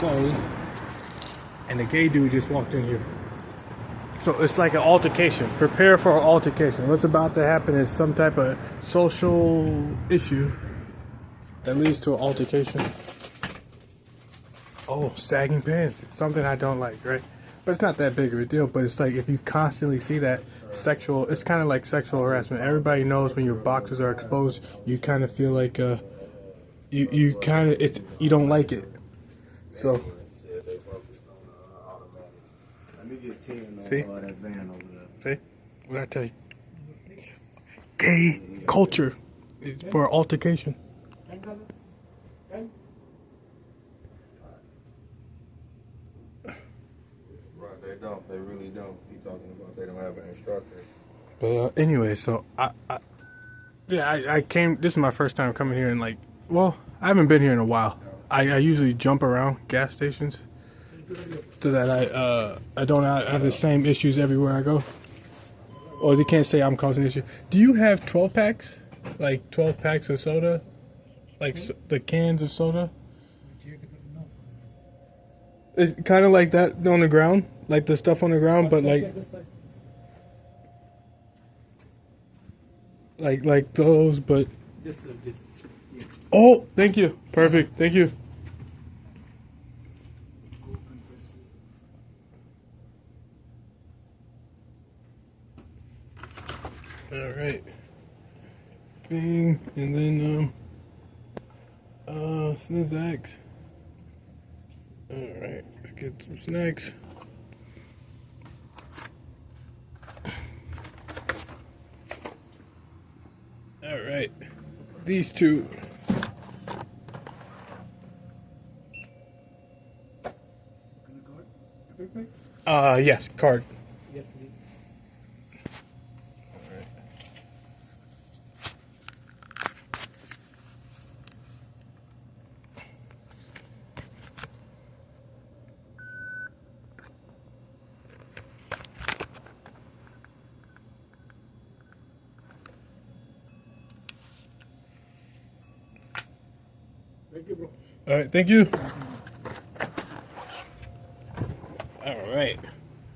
gay. And the gay dude just walked in here. So it's like an altercation. Prepare for an altercation. What's about to happen is some type of social issue that leads to an altercation. Oh, sagging pants. Something I don't like, right? But it's not that big of a deal. But it's like if you constantly see that sexual, it's kind of like sexual harassment. Everybody knows when your boxers are exposed, you kind of feel like you don't like it. So see, see what I tell you? Gay culture for altercation. They don't. They really don't. He's talking about they don't have an instructor. But anyway, so I came. This is my first time coming here, and like, well, I haven't been here in a while. I usually jump around gas stations so that I don't have the same issues everywhere I go. Or they can't say I'm causing issues. Do you have 12 packs? Like 12 packs of soda? Like the cans of soda? It's kind of like that on the ground, like the stuff on the ground, but like those, but. This. Yeah. Oh, thank you. Perfect. Thank you. All right. Bing, and then snacks. All right, let's get some snacks. All right, these two. Yes, card. Yes, please. Thank you, bro. All right, thank you. All right,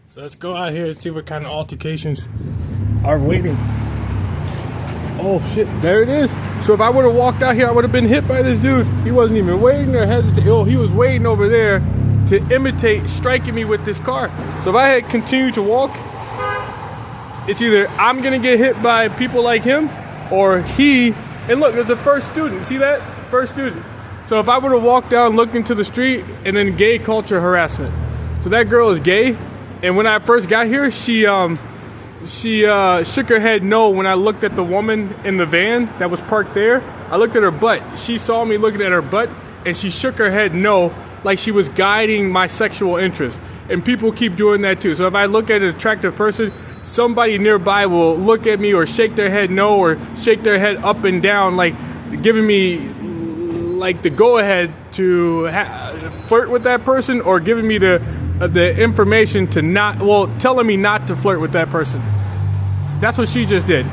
so let's go out here and see what kind of altercations are waiting. Oh shit, there it is. So if I would have walked out here, I would have been hit by this dude. He wasn't even waiting or hesitating. Oh, he was waiting over there to imitate striking me with this car. So if I had continued to walk, it's either I'm gonna get hit by people like him or he. And look, there's a first student. See that? First student. So if I would have walked down, looked into the street, and then gay culture harassment. So that girl is gay, and when I first got here, she shook her head no when I looked at the woman in the van that was parked there. I looked at her butt. She saw me looking at her butt, and she shook her head no, like she was guiding my sexual interest. And people keep doing that too. So if I look at an attractive person, somebody nearby will look at me or shake their head no or shake their head up and down, like giving me like the go-ahead to flirt with that person, or giving me the information to not, well, telling me not to flirt with that person. That's what she just did.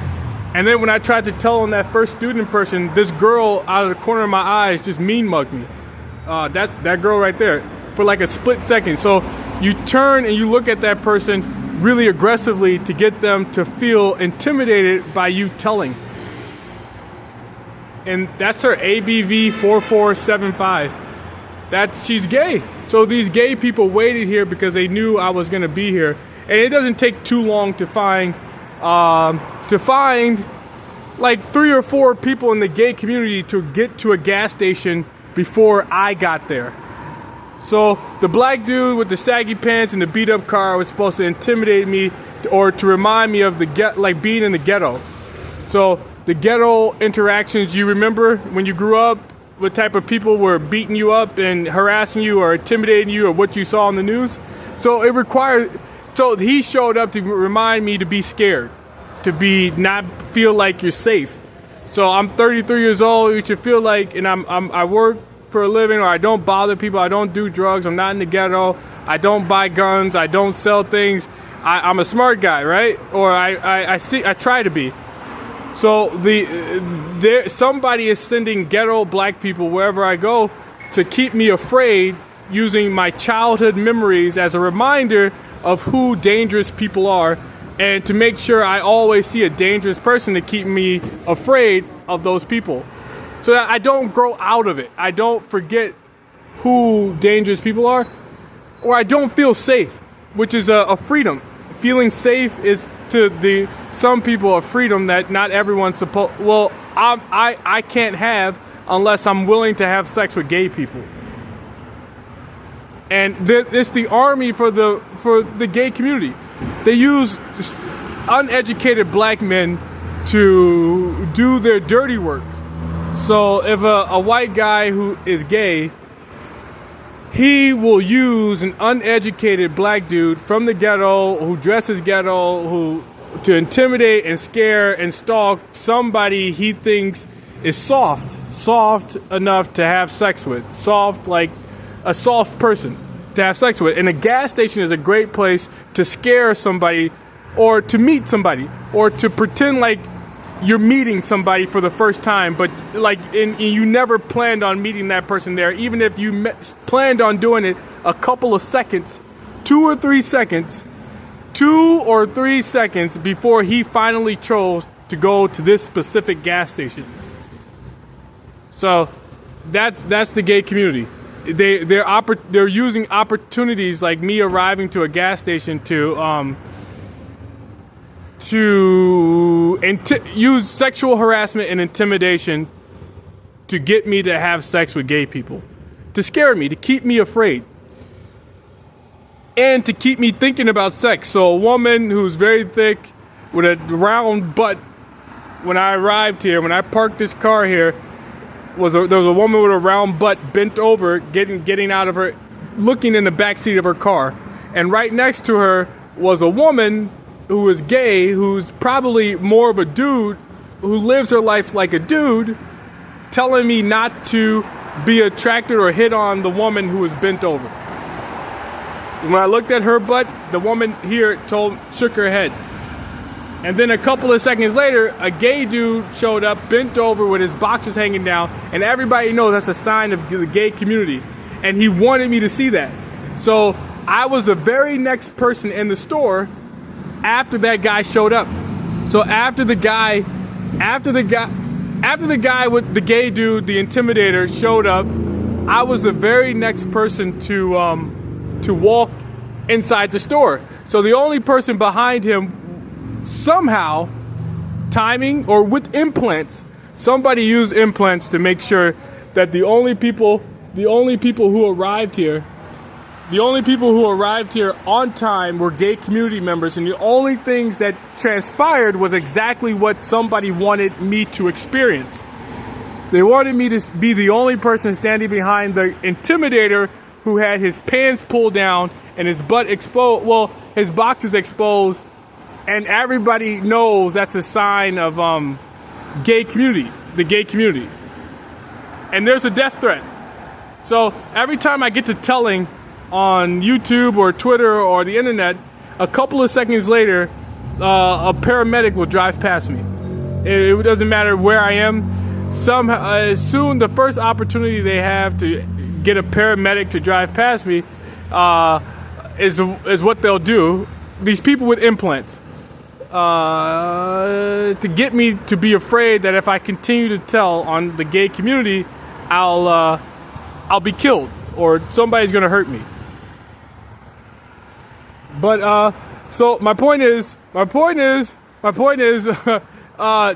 And then when I tried to tell on that first student person, this girl out of the corner of my eyes just mean mugged me. That girl right there for like a split second. So you turn and you look at that person really aggressively to get them to feel intimidated by you telling. And that's her ABV 4475. She's gay. So these gay people waited here because they knew I was gonna be here. And it doesn't take too long to find like 3 or 4 people in the gay community to get to a gas station before I got there. So the black dude with the saggy pants and the beat up car was supposed to intimidate me or to remind me of like being in the ghetto. So the ghetto interactions, you remember when you grew up, what type of people were beating you up and harassing you or intimidating you or what you saw on the news? So it required, so he showed up to remind me to be scared, to be not feel like you're safe. So I'm 33 years old, you should feel like, and I work for a living, or I don't bother people, I don't do drugs, I'm not in the ghetto, I don't buy guns, I don't sell things, I'm a smart guy, right? Or I try to be. So somebody is sending ghetto black people wherever I go to keep me afraid, using my childhood memories as a reminder of who dangerous people are, and to make sure I always see a dangerous person to keep me afraid of those people, so that I don't grow out of it. I don't forget who dangerous people are, or I don't feel safe, which is a freedom. Feeling safe is to some people a freedom that not everyone's supposed. Well, I can't have unless I'm willing to have sex with gay people. And it's the army for the gay community. They use uneducated black men to do their dirty work. So if a white guy who is gay, he will use an uneducated black dude from the ghetto who dresses ghetto to intimidate and scare and stalk somebody he thinks is soft enough to have sex with, soft like a soft person to have sex with. And a gas station is a great place to scare somebody, or to meet somebody, or to pretend like you're meeting somebody for the first time, but you never planned on meeting that person there, even if you planned on doing it a couple of seconds, 2 or 3 seconds before he finally chose to go to this specific gas station. So that's the gay community. They're using opportunities like me arriving to a gas station to use sexual harassment and intimidation to get me to have sex with gay people, to scare me, to keep me afraid, and to keep me thinking about sex. So a woman who's very thick with a round butt, when I arrived here, when I parked this car here, there was a woman with a round butt bent over, getting out of her, looking in the back seat of her car, and right next to her was a woman who is gay, who's probably more of a dude, who lives her life like a dude, telling me not to be attracted or hit on the woman who was bent over. When I looked at her butt, the woman here shook her head. And then a couple of seconds later, a gay dude showed up, bent over with his boxers hanging down, and everybody knows that's a sign of the gay community. And he wanted me to see that. So I was the very next person in the store after that guy showed up. So after the guy with the gay dude, the intimidator, showed up, I was the very next person to walk inside the store. So the only person behind him, somehow, timing or with implants, somebody used implants to make sure that the only people who arrived here on time were gay community members, and the only things that transpired was exactly what somebody wanted me to experience. They wanted me to be the only person standing behind the intimidator who had his pants pulled down and his butt exposed, well, his boxes exposed, and everybody knows that's a sign of the gay community. And there's a death threat. So every time I get to telling on YouTube or Twitter or the internet, a couple of seconds later, a paramedic will drive past me. It doesn't matter where I am. Soon, the first opportunity they have to get a paramedic to drive past me is what they'll do. These people with implants, to get me to be afraid that if I continue to tell on the gay community, I'll be killed or somebody's gonna hurt me. But so my point is,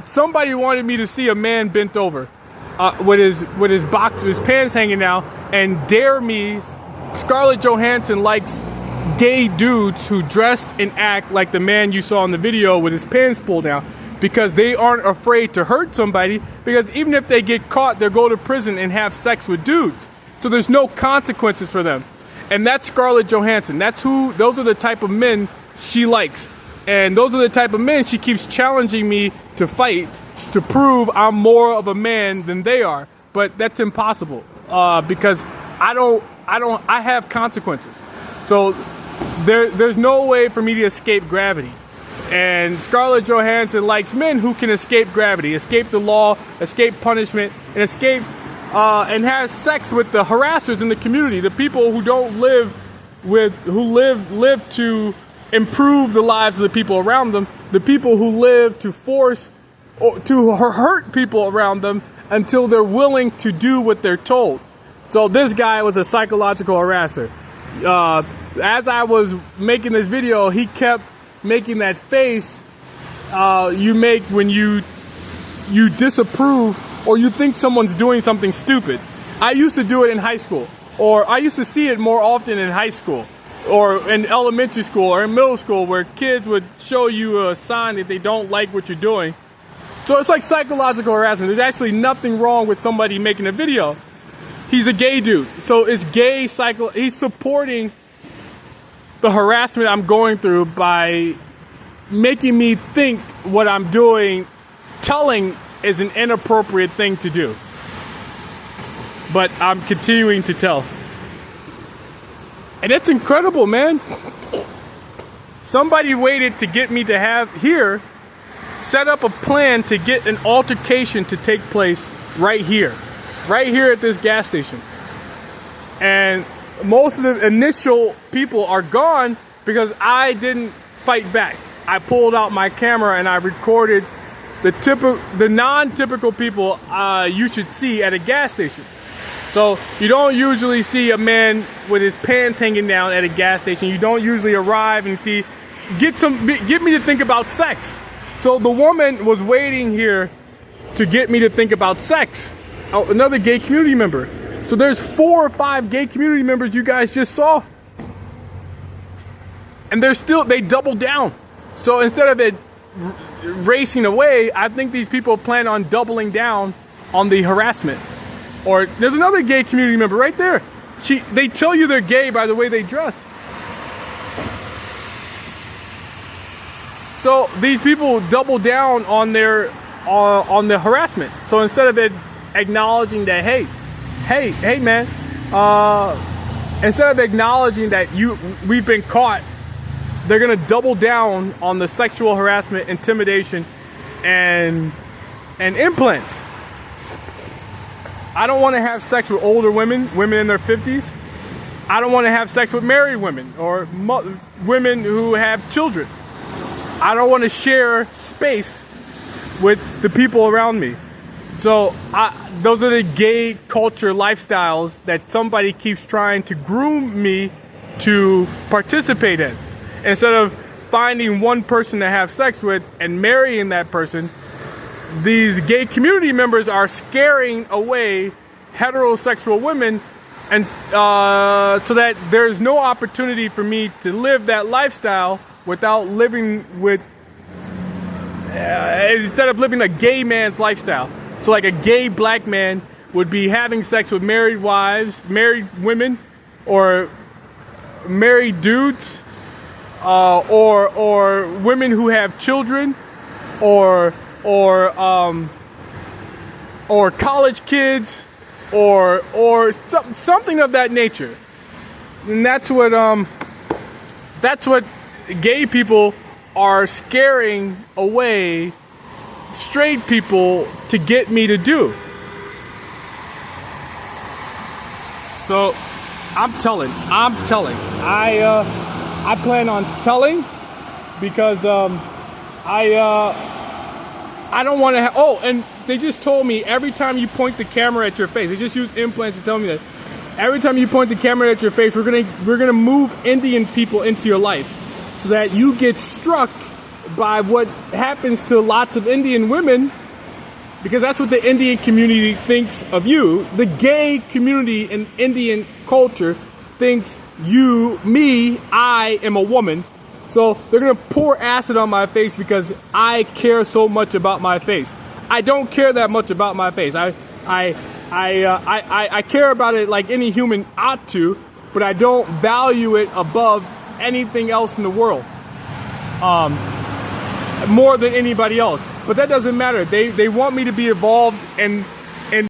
somebody wanted me to see a man bent over, with his pants hanging out, and dare me. Scarlett Johansson likes gay dudes who dress and act like the man you saw in the video with his pants pulled down, because they aren't afraid to hurt somebody, because even if they get caught, they'll go to prison and have sex with dudes. So there's no consequences for them. And that's Scarlett Johansson. Those are the type of men she likes. And those are the type of men she keeps challenging me to fight, to prove I'm more of a man than they are. But that's impossible, because I have consequences. So there's no way for me to escape gravity. And Scarlett Johansson likes men who can escape gravity, escape the law, escape punishment, and escape and has sex with the harassers in the community, the people who don't live live to improve the lives of the people around them, the people who live to force or to hurt people around them until they're willing to do what they're told. So this guy was a psychological harasser. As I was making this video, he kept making that face you make when you disapprove or you think someone's doing something stupid. I used to do it in high school, or I used to see it more often in high school, or in elementary school, or in middle school, where kids would show you a sign that they don't like what you're doing. So it's like psychological harassment. There's actually nothing wrong with somebody making a video. He's a gay dude, so it's gay he's supporting the harassment I'm going through by making me think what I'm doing, telling is an inappropriate thing to do. But I'm continuing to tell. And it's incredible, man. Somebody waited to get me to set up a plan to get an altercation to take place right here at this gas station. And most of the initial people are gone because I didn't fight back. I pulled out my camera and I recorded the non-typical people you should see at a gas station. So you don't usually see a man with his pants hanging down at a gas station. You don't usually arrive and get me to think about sex. So the woman was waiting here to get me to think about sex. Another gay community member. So there's 4 or 5 gay community members you guys just saw. And they doubled down. So instead of it racing away, I think these people plan on doubling down on the harassment. Or there's another gay community member right there. They tell you they're gay by the way they dress. So these people double down on on the harassment. So instead of it acknowledging that, hey man, instead of acknowledging that we've been caught, they're gonna double down on the sexual harassment, intimidation, and implants. I don't want to have sex with older women in their 50s. I don't want to have sex with married women or women who have children. I don't want to share space with the people around me. So those are the gay culture lifestyles that somebody keeps trying to groom me to participate in. Instead of finding one person to have sex with and marrying that person, these gay community members are scaring away heterosexual women, and so that there's no opportunity for me to live that lifestyle without living with, instead of living a gay man's lifestyle. So like a gay black man would be having sex with married wives, married women, or married dudes, or women who have children, or college kids, or something of that nature. And that's what gay people are scaring away straight people to get me to do. So I'm telling. I plan on telling because I don't want to have. Oh, and they just told me every time you point the camera at your face, they just use implants to tell me that every time you point the camera at your face, we're gonna move Indian people into your life, so that you get struck by what happens to lots of Indian women, because that's what the Indian community thinks of you. The gay community in Indian culture thinks I am a woman. So they're gonna pour acid on my face because I care so much about my face. I don't care that much about my face. I care about it like any human ought to, but I don't value it above anything else in the world. More than anybody else. But that doesn't matter. They want me to be involved in